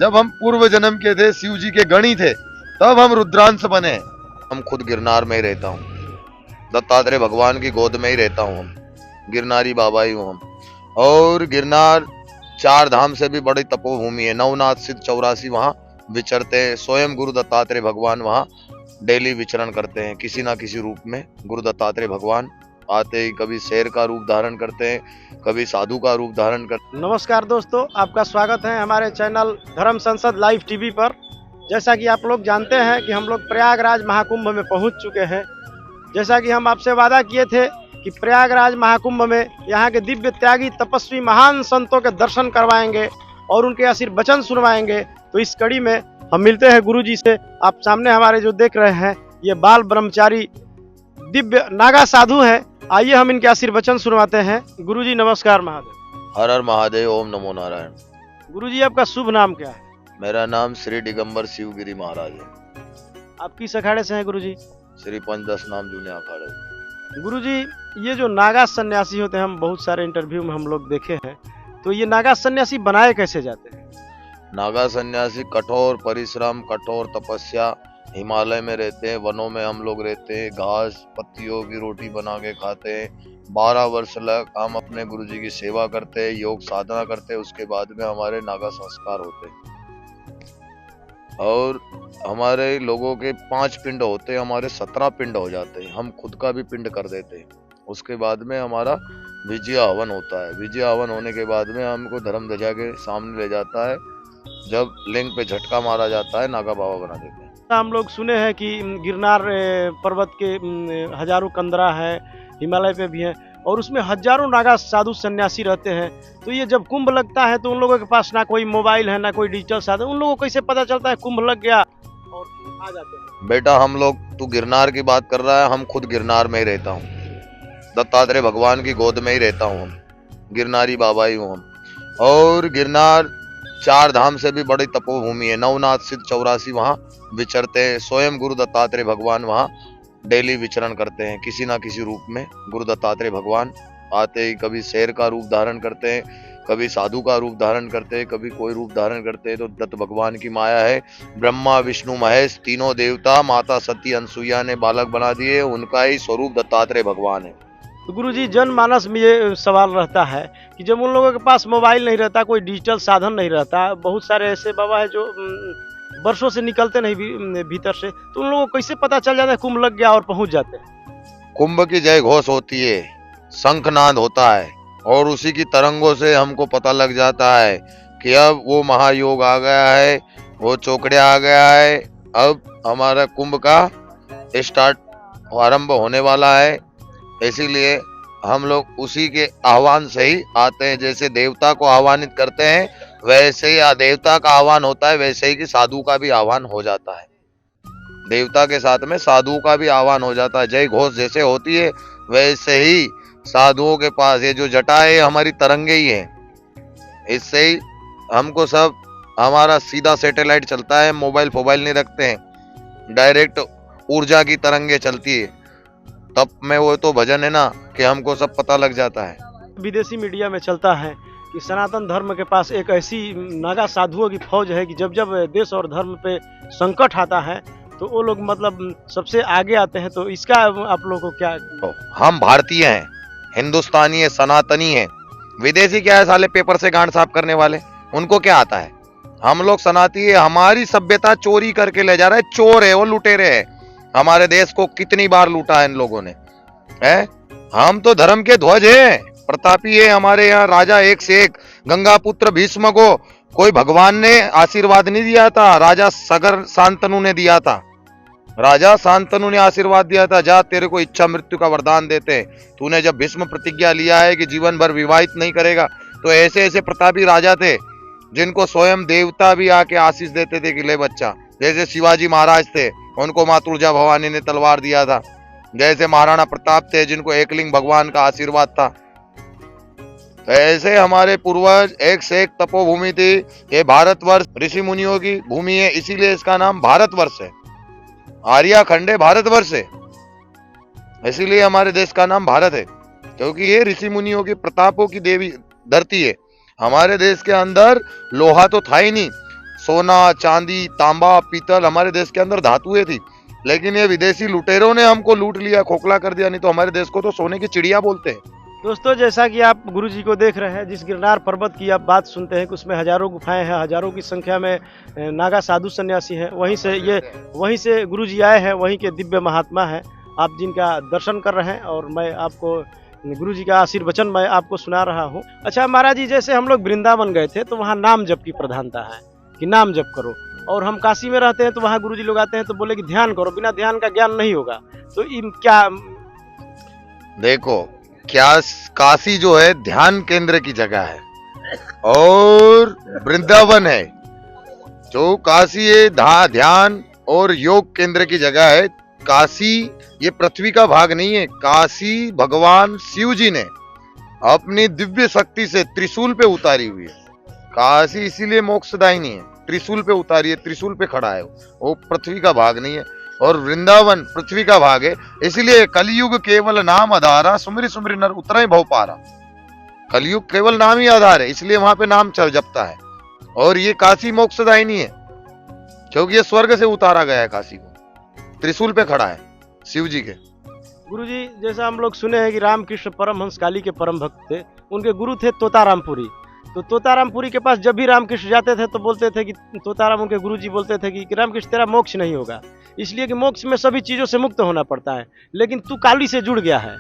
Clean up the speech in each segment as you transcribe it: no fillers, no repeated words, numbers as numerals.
जब हम पूर्व जन्म के थे, शिव जी के गणी थे, तब हम रुद्रांश बने। हम खुद गिरनार में ही रहता हूँ, दत्तात्रेय भगवान की गोद में ही रहता हूँ। हम गिरनारी बाबा ही हूँ हम। और गिरनार 4 धाम से भी बड़ी तपोभूमि है। नवनाथ सिद्ध 84 वहाँ विचरते हैं। स्वयं गुरु दत्तात्रेय भगवान वहाँ डेली विचरण करते हैं किसी ना किसी रूप में। गुरु दत्तात्रेय भगवान आते ही कभी शेर का रूप धारण करते हैं, कभी साधु का रूप धारण करते हैं। नमस्कार दोस्तों, आपका स्वागत है हमारे चैनल धर्म संसद लाइव टीवी पर। जैसा कि आप लोग जानते हैं कि हम लोग प्रयागराज महाकुंभ में पहुंच चुके हैं। जैसा कि हम आपसे वादा किए थे कि प्रयागराज महाकुंभ में यहाँ के दिव्य त्यागी तपस्वी महान संतों के दर्शन करवाएंगे और उनके आशीर्वचन सुनवाएंगे। तो इस कड़ी में हम मिलते हैं गुरु जी से। आप सामने हमारे जो देख रहे हैं, ये बाल ब्रह्मचारी दिव्य नागा साधु हैं। आइए हम इनके आशीर्वचन सुनवाते हैं। गुरु जी नमस्कार। महादेव। हर हर महादेव, ओम नमो नारायण। गुरु जी आपका शुभ नाम क्या है? मेरा नाम श्री दिगंबर शिवगिरी महाराज है। आप किस अखाड़े से हैं गुरु जी? श्री पंचदश नाम जूने अखाड़े। गुरु जी, ये जो नागा सन्यासी होते हैं, हम बहुत सारे इंटरव्यू में हम लोग देखे हैं, तो ये नागा सन्यासी बनाए कैसे जाते हैं? नागा सन्यासी कठोर परिश्रम, कठोर तपस्या, हिमालय में रहते हैं, वनों में हम लोग रहते हैं, घास पत्तियों की रोटी बना के खाते हैं। 12 वर्ष तक हम अपने गुरु जी की सेवा करते हैं, योग साधना करते हैं। उसके बाद में हमारे नागा संस्कार होते हैं और हमारे लोगों के 5 पिंड होते हैं, हमारे 17 पिंड हो जाते हैं। हम खुद का भी पिंड कर देते हैं। उसके बाद में हमारा विजय हवन होता है। विजय हवन होने के बाद में हमको धर्म ध्वजा के सामने ले जाता है। जब लिंग पे झटका मारा जाता है, नागा बाबा बना देते हैं। हम लोग सुने हैं कि गिरनार पर्वत के हजारों कंदरा है, हिमालय पे भी है, और उसमें हजारों नागा साधु सन्यासी रहते हैं। तो ये जब कुंभ लगता है तो उन लोगों के पास ना कोई मोबाइल है, ना कोई डिजिटल साधन, उन लोगों को कैसे पता चलता है कुंभ लग गया और आ जाते हैं? बेटा, हम लोग, तू गिरनार की बात कर रहा है, हम खुद गिरनार में ही रहता हूँ, दत्तात्रेय भगवान की गोद में ही रहता हूँ। हम गिरनारी बाबा ही हूँ हम। और गिरनार 4 धाम से भी बड़ी तपोभूमि है। नवनाथ सिद्ध 84 वहाँ विचरते हैं। स्वयं गुरु दत्तात्रेय भगवान वहाँ डेली विचरण करते हैं किसी ना किसी रूप में। गुरु दत्तात्रेय भगवान आते ही कभी शेर का रूप धारण करते हैं, कभी साधु का रूप धारण करते हैं, कभी कोई रूप धारण करते हैं। तो दत्त भगवान की माया है। ब्रह्मा विष्णु महेश तीनों देवता, माता सती अनसुईया ने बालक बना दिए, उनका ही स्वरूप दत्तात्रेय भगवान है। तो गुरु जी, जनमानस में ये सवाल रहता है कि जब उन लोगों के पास मोबाइल नहीं रहता, कोई डिजिटल साधन नहीं रहता, बहुत सारे ऐसे बाबा है जो वर्षों से निकलते नहीं भीतर से, तो उन लोगों को कैसे पता चल जाता है कुंभ लग गया और पहुंच जाते हैं? कुंभ की जय घोष होती है, शंखनाद होता है, और उसी की तरंगों से हमको पता लग जाता है कि अब वो महायोग आ गया है, वो चौकड़िया आ गया है, अब हमारा कुंभ का स्टार्ट आरंभ होने वाला है। इसीलिए हम लोग उसी के आह्वान से ही आते हैं। जैसे देवता को आह्वानित करते हैं, वैसे ही देवता का आह्वान होता है, वैसे ही कि साधु का भी आह्वान हो जाता है। देवता के साथ में साधु का भी आह्वान हो जाता है। जय घोष जैसे होती है, वैसे ही साधुओं के पास ये जो जटा है, हमारी तरंगे ही है। इससे ही हमको सब, हमारा सीधा सैटेलाइट चलता है, मोबाइल फोबाइल नहीं रखते हैं, डायरेक्ट ऊर्जा की तरंगे चलती है। तब में वो तो भजन है ना कि हमको सब पता लग जाता है। विदेशी मीडिया में चलता है कि सनातन धर्म के पास एक ऐसी नागा साधुओं की फौज है कि जब जब देश और धर्म पे संकट आता है तो वो लोग मतलब सबसे आगे आते हैं। तो इसका आप लोगों को क्या? हम भारतीय हैं, हिंदुस्तानी है, सनातनी है। विदेशी क्या है साले, पेपर से गांड साफ करने वाले, उनको क्या आता है? हम लोग सनातनी है। हमारी सभ्यता चोरी करके ले जा रहा है, चोर है वो, लुटेरे है। हमारे देश को कितनी बार लूटा है इन लोगों ने, है? हम तो धर्म के ध्वज हैं, प्रतापी है। हमारे यहाँ राजा एक से एक। गंगा पुत्र भीष्म को कोई भगवान ने आशीर्वाद नहीं दिया था, राजा सगर शांतनु ने दिया था। राजा शांतनु ने आशीर्वाद दिया था, जा तेरे को इच्छा मृत्यु का वरदान देते हैं। तूने जब भीष्म प्रतिज्ञा लिया है कि जीवन भर विवाहित नहीं करेगा, तो ऐसे ऐसे प्रतापी राजा थे जिनको स्वयं देवता भी आके आशीष देते थे कि ले बच्चा। जैसे शिवाजी महाराज थे, उनको माँ तुलजा भवानी ने तलवार दिया था। जैसे महाराणा प्रताप थे, जिनको एकलिंग भगवान का आशीर्वाद था। तो ऐसे हमारे पूर्वज एक से एक तपोभूमि थी। ये भारतवर्ष ऋषि मुनियों की भूमि है, इसीलिए इसका नाम भारतवर्ष है। आर्या खंडे भारतवर्ष है, इसीलिए हमारे देश का नाम भारत है, क्योंकि ये ऋषि मुनियों की प्रतापों की देवी धरती है। हमारे देश के अंदर लोहा तो था ही नहीं, सोना, चांदी, तांबा, पीतल हमारे देश के अंदर धातुएं थी, लेकिन ये विदेशी लुटेरों ने हमको लूट लिया, खोखला कर दिया। नहीं तो हमारे देश को तो सोने की चिड़िया बोलते हैं। दोस्तों, जैसा कि आप गुरुजी को देख रहे हैं, जिस गिरनार पर्वत की आप बात सुनते हैं कि उसमें हजारों गुफाएं हैं, हजारों की संख्या में नागा साधु सन्यासी हैं, वहीं से गुरुजी आए हैं, वहीं के दिव्य महात्मा हैं, आप जिनका दर्शन कर रहे हैं। और मैं आपको गुरुजी का आशीर्वचन मैं आपको सुना रहा हूँ। अच्छा महाराज जी, जैसे हम लोग वृंदावन गए थे तो वहाँ नाम जप की प्रधानता है कि नाम जप करो, और हम काशी में रहते हैं तो वहाँ गुरुजी लोग आते हैं तो बोले कि ध्यान करो, बिना ध्यान का ज्ञान नहीं होगा। तो क्या देखो, क्या काशी जो है ध्यान केंद्र की जगह है और वृंदावन है जो काशी है ध्यान और योग केंद्र की जगह है। काशी ये पृथ्वी का भाग नहीं है। काशी भगवान शिव जी ने अपनी दिव्य शक्ति से त्रिशूल पे उतारी हुई है। काशी इसीलिए मोक्षदायिनी है, त्रिशूल पे उतारी है, त्रिशूल पे खड़ा है, वो पृथ्वी का भाग नहीं है। और वृंदावन पृथ्वी का भाग है, इसलिए कलयुग केवल नाम आधारा, सुमरि सुमरि नर उतरे भव पारा। कलयुग केवल नाम ही आधार है, इसलिए वहां पे नाम जपता है। और ये काशी मोक्षदायिनी है क्योंकि ये स्वर्ग से उतारा गया है। काशी को त्रिशूल पे खड़ा है शिव जी के। गुरुजी, जैसा हम लोग सुने हैं कि रामकृष्ण परमहंस काली के परम भक्त थे, उनके गुरु थे तोतारामपुरी। तो तोतारामपुरी के पास जब भी रामकृष्ण जाते थे तो बोलते थे कि तोताराम, उनके गुरुजी बोलते थे कि रामकृष्ण तेरा मोक्ष नहीं होगा, इसलिए कि मोक्ष में सभी चीज़ों से मुक्त होना पड़ता है, लेकिन तू काली से जुड़ गया है,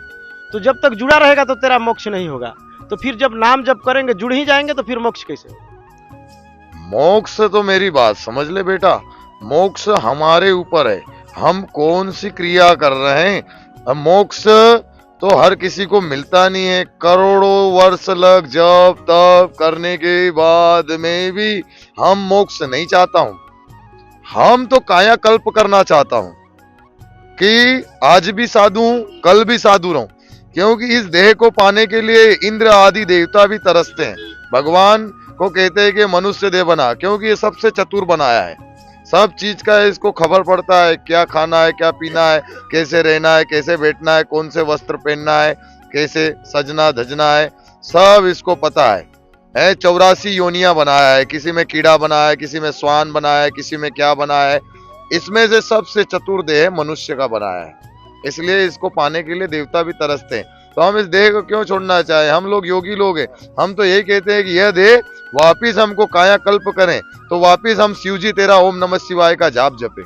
तो जब तक जुड़ा रहेगा तो तेरा मोक्ष नहीं होगा। तो फिर जब नाम जप करेंगे, जुड़ ही जाएंगे, तो फिर मोक्ष कैसे होगा? मोक्ष तो मेरी बात समझ ले बेटा, मोक्ष हमारे ऊपर है, हम कौन सी क्रिया कर रहे हैं। मोक्ष तो हर किसी को मिलता नहीं है। करोड़ों वर्ष लग जप तप करने के बाद में भी हम मोक्ष नहीं चाहता हूं। हम तो कायाकल्प करना चाहता हूं कि आज भी साधु हूं, कल भी साधु रहूं, क्योंकि इस देह को पाने के लिए इंद्र आदि देवता भी तरसते हैं। भगवान को कहते हैं कि मनुष्य देह बना, क्योंकि ये सबसे चतुर बनाया है, सब चीज का इसको खबर पड़ता है, क्या खाना है, क्या पीना है, कैसे रहना है, कैसे बैठना है, कौन से वस्त्र पहनना है, कैसे सजना धजना है, सब इसको पता है। 84 योनियां बनाया है, किसी में कीड़ा बनाया है, किसी में स्वान बनाया है, किसी में क्या बनाया है। इसमें से सबसे चतुर देह मनुष्य का बनाया है, इसलिए इसको पाने के लिए देवता भी तरसते हैं। तो हम इस देह को क्यों छोड़ना चाहे? हम लोग योगी लोग हैं, हम तो यही कहते हैं कि यह देह वापिस हमको कायाकल्प करें, तो वापिस हम शिव जी तेरा ओम नमः शिवाय का जाप जपे।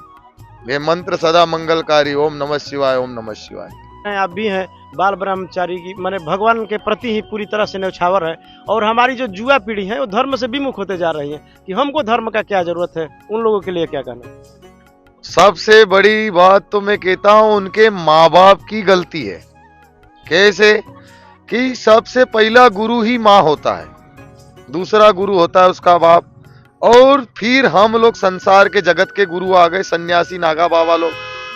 ये मंत्र सदा मंगलकारी, ओम नमः शिवाय, ओम नमः शिवाय। आप भी हैं बाल ब्रह्मचारी की, माने भगवान के प्रति ही पूरी तरह से न्यौछावर है, और हमारी जो युवा पीढ़ी है वो धर्म से विमुख होते जा रही है कि हमको धर्म का क्या जरूरत है। उन लोगों के लिए क्या कहना? सबसे बड़ी बात तो मैं कहता हूं उनके माँ बाप की गलती है। कैसे? कि सबसे पहला गुरु ही माँ होता है, दूसरा गुरु होता है उसका बाप, और फिर हम लोग संसार के जगत के गुरु आ गए, सन्यासी नागा बाबा लोग।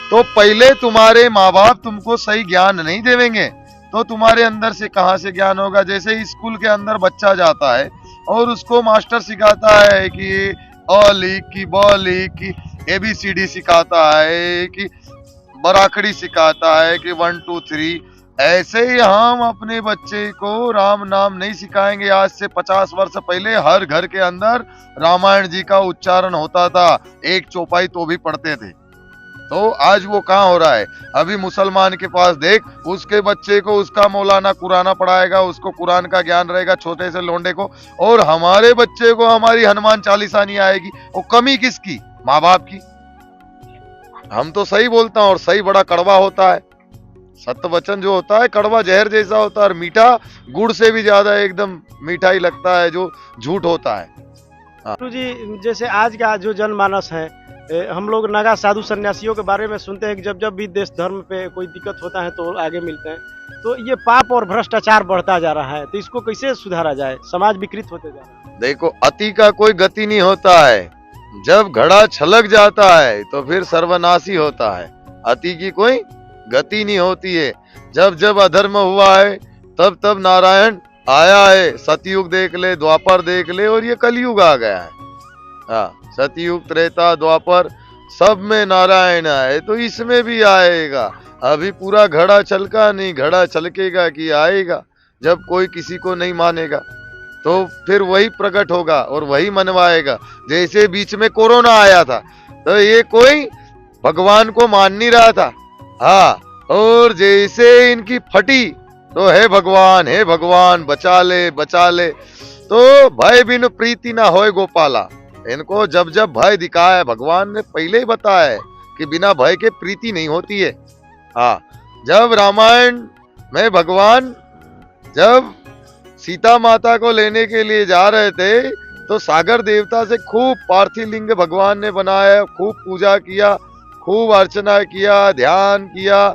तो पहले तुम्हारे माँ बाप तुमको सही ज्ञान नहीं देवेंगे तो तुम्हारे अंदर से कहां से ज्ञान होगा? जैसे स्कूल के अंदर बच्चा जाता है और उसको मास्टर सिखाता है कि अ लिख की ब लिख की ABCD सिखाता है, कि बराखड़ी सिखाता है कि 1 2 3, ऐसे ही हम अपने बच्चे को राम नाम नहीं सिखाएंगे। आज से 50 वर्ष पहले हर घर के अंदर रामायण जी का उच्चारण होता था, एक चौपाई तो भी पढ़ते थे। तो आज वो कहाँ हो रहा है? अभी मुसलमान के पास देख, उसके बच्चे को उसका मौलाना कुराना पढ़ाएगा, उसको कुरान का ज्ञान रहेगा, छोटे से लोंडे को, और हमारे बच्चे को हमारी हनुमान चालीसा नहीं आएगी। वो कमी किसकी? माँ बाप की। हम तो सही बोलता हूँ, और सही बड़ा कड़वा होता है। सत्य वचन जो होता है कड़वा जहर जैसा होता है, और मीठा गुड़ से भी ज्यादा एकदम मीठा ही लगता है जो झूठ होता है। गुरु जी, जैसे आज का जो जनमानस है, हम लोग नागा साधु सन्यासियों के बारे में सुनते हैं कि जब जब भी देश धर्म पे कोई दिक्कत होता है तो आगे मिलते हैं। तो ये पाप और भ्रष्टाचार बढ़ता जा रहा है, तो इसको कैसे सुधारा जाए? समाज विकृत होते जा रहा है। देखो, अति का कोई गति नहीं होता है, जब घड़ा छलक जाता है तो फिर सर्वनाशी होता है। अति की कोई गति नहीं होती है। जब जब अधर्म हुआ है तब तब नारायण आया है। सतयुग देख ले, द्वापर देख ले, और ये कलयुग आ गया है। हाँ, सतयुग त्रेता द्वापर सब में नारायण आए, तो इसमें भी आएगा। अभी पूरा घड़ा छलका नहीं, घड़ा छलकेगा कि आएगा जब कोई किसी को नहीं मानेगा। तो फिर वही प्रकट होगा और वही मनवाएगा। जैसे बीच में कोरोना आया था तो ये कोई भगवान को मान नहीं रहा था, हाँ, और जैसे इनकी फटी तो हे भगवान बचा ले। तो भय बिन प्रीति ना होए गोपाला, इनको जब जब भय दिखाया है, भगवान ने पहले ही बताया है कि बिना भय के प्रीति नहीं होती है। हाँ, जब रामायण में भगवान जब सीता माता को लेने के लिए जा रहे थे तो सागर देवता से खूब पार्थिव लिंग भगवान ने बनाया, खूब पूजा किया, खूब अर्चना किया, ध्यान किया,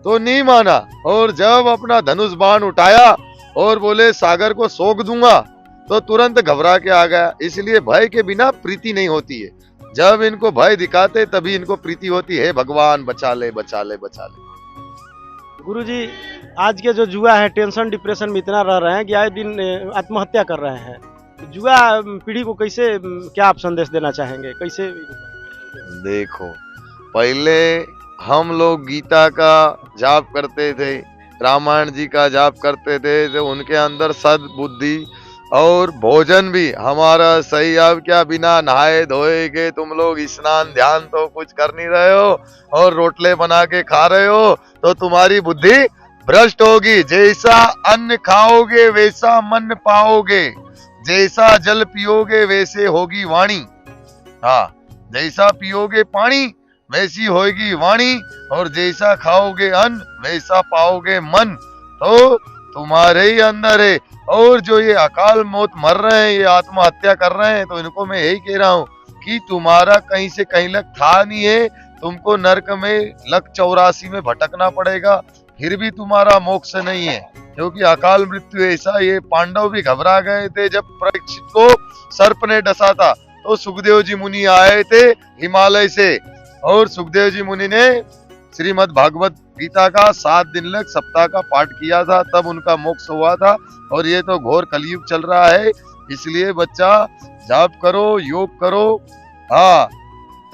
तो नहीं माना। और जब अपना धनुष बाण उठाया और बोले सागर को सोख दूंगा, तो तुरंत घबरा के आ गया। इसलिए भय के बिना प्रीति नहीं होती है, जब इनको भय दिखाते तभी इनको प्रीति होती है। भगवान बचा ले। गुरुजी, आज के जो युवा है टेंशन डिप्रेशन में इतना रह रहे हैं कि आए दिन आत्महत्या कर रहे हैं। युवा पीढ़ी को कैसे क्या आप संदेश देना चाहेंगे, कैसे? देखो, पहले हम लोग गीता का जाप करते थे, रामायण जी का जाप करते थे, तो उनके अंदर सद्बुद्धि और भोजन भी हमारा सही। अब क्या बिना नहाए धोए के तुम लोग स्नान ध्यान तो कुछ कर नहीं रहे हो और रोटले बना के खा रहे हो, तो तुम्हारी बुद्धि भ्रष्ट होगी। जैसा अन्न खाओगे वैसा मन पाओगे, जैसा जल पियोगे वैसे होगी वाणी। हाँ, जैसा पियोगे पानी वैसी होगी वाणी, और जैसा खाओगे अन्न वैसा पाओगे मन। तो तुम्हारे ही अंदर है। और जो ये अकाल मौत मर रहे हैं, ये आत्महत्या कर रहे हैं, तो इनको मैं यही कह रहा हूँ कि तुम्हारा कहीं से कहीं लक था नहीं है, तुमको नरक में लक 84 में भटकना पड़ेगा, फिर भी तुम्हारा मोक्ष नहीं है। क्योंकि अकाल मृत्यु ऐसा, ये पांडव भी घबरा गए थे जब परीक्षित को सर्प ने डसा था, तो सुखदेव जी मुनि आए थे हिमालय से, और सुखदेव जी मुनि ने श्रीमद् भागवत गीता का 7 दिन लग सप्ताह का पाठ किया था, तब उनका मोक्ष हुआ था। और ये तो घोर कलयुग चल रहा है, इसलिए बच्चा जाप करो, योग करो, हाँ,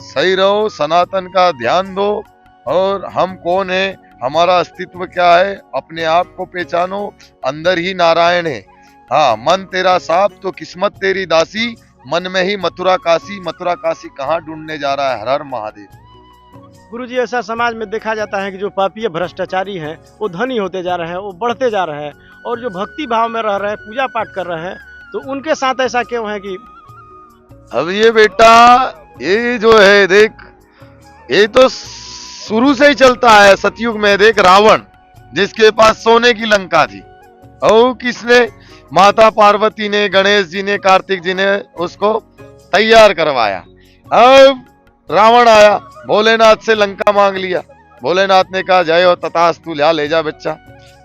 सही रहो, सनातन का ध्यान दो। और हम कौन है, हमारा अस्तित्व क्या है, अपने आप को पहचानो, अंदर ही नारायण है। हाँ, मन तेरा साफ तो किस्मत तेरी दासी, मन में ही मथुरा काशी कहाँ ढूंढने जा रहा है। हर हर महादेव। गुरुजी, ऐसा समाज में देखा जाता है कि जो पापी भ्रष्टाचारी हैं वो धनी होते जा रहे हैं, वो बढ़ते जा रहे हैं, और जो भक्ति भाव में रह रहे हैं, पूजा पाठ कर रहे हैं, तो उनके साथ ऐसा क्यों है कि अब ये बेटा, ये जो है देख, ये तो शुरू से ही चलता है। सतयुग में देख, रावण जिसके पास सोने की लंका थी, और किसने, माता पार्वती ने, गणेश जी ने, कार्तिक जी ने उसको तैयार करवाया। अब रावण आया, भोलेनाथ से लंका मांग लिया। भोलेनाथ ने कहा जय हो तथास्तु, ले जा बच्चा।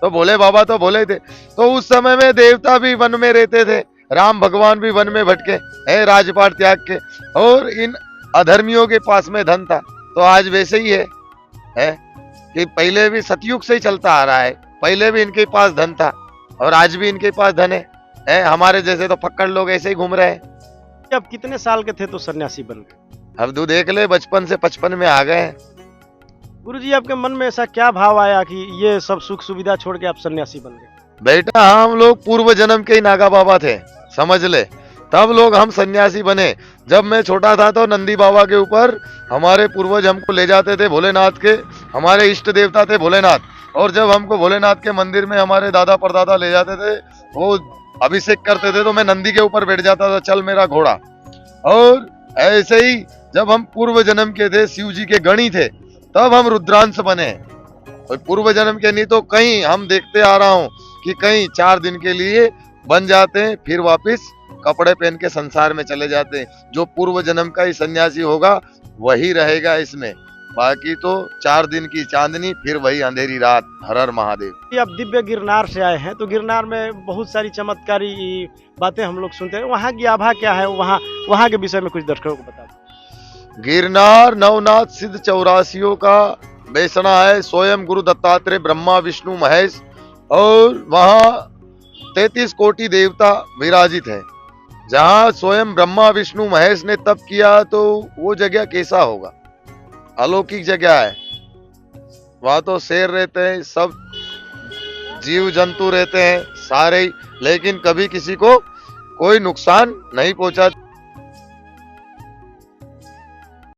तो भोले बाबा तो भोले थे। तो उस समय में देवता भी वन में रहते थे, राम भगवान भी वन में भटके है, राजपाट त्याग के, और इन अधर्मियों के पास में धन था। तो आज वैसे ही है कि पहले भी सतयुग से ही चलता आ रहा है, पहले भी इनके पास धन था और आज भी इनके पास धन है। हमारे जैसे तो पक्कड़ लोग ऐसे ही घूम रहे हैं। अब कितने साल के थे तो सन्यासी बन गए? अब तू देख ले, बचपन से 55 में आ गए। गुरुजी, आपके मन में ऐसा क्या भाव आया कि ये सब सुख सुविधा छोड़ के आप सन्यासी बन गए? बेटा, हम लोग पूर्व जन्म के ही नागा बाबा थे, समझ ले, तब लोग हम सन्यासी बने। जब मैं छोटा था तो नंदी बाबा के ऊपर हमारे पूर्वज हमको ले जाते थे, भोलेनाथ के, हमारे इष्ट देवता थे भोलेनाथ। और जब हमको भोलेनाथ के मंदिर में हमारे दादा परदादा ले जाते थे, वो अभिषेक करते थे, तो मैं नंदी के ऊपर बैठ जाता था, चल मेरा घोड़ा। और ऐसे ही जब हम पूर्व जन्म के थे, शिव जी के गणी थे, तब हम रुद्रांश बने। और पूर्व जन्म के नहीं तो कहीं हम देखते आ रहा हूँ कि कहीं 4 दिन के लिए बन जाते हैं, फिर वापस कपड़े पहन के संसार में चले जाते हैं। जो पूर्व जन्म का ही सन्यासी होगा वही रहेगा इसमें, बाकी तो 4 दिन की चांदनी, फिर वही अंधेरी रात। हर हर महादेव। आप दिव्य गिरनार से आए हैं, तो गिरनार में बहुत सारी चमत्कारी बातें हम लोग सुनते हैं, वहाँ की आभा क्या है, वहाँ के विषय में कुछ दर्शकों को बता दो। गिरनार नवनाथ सिद्ध 84 का बेसना है, स्वयं गुरु दत्तात्रेय, ब्रह्मा विष्णु महेश, और वहाँ 33 कोटि देवता विराजित है। जहाँ स्वयं ब्रह्मा विष्णु महेश ने तप किया, तो वो जगह कैसा होगा, अलौकिक जगह है। वहां तो शेर रहते हैं, सब जीव जंतु रहते हैं सारे, लेकिन कभी किसी को कोई नुकसान नहीं पहुंचा।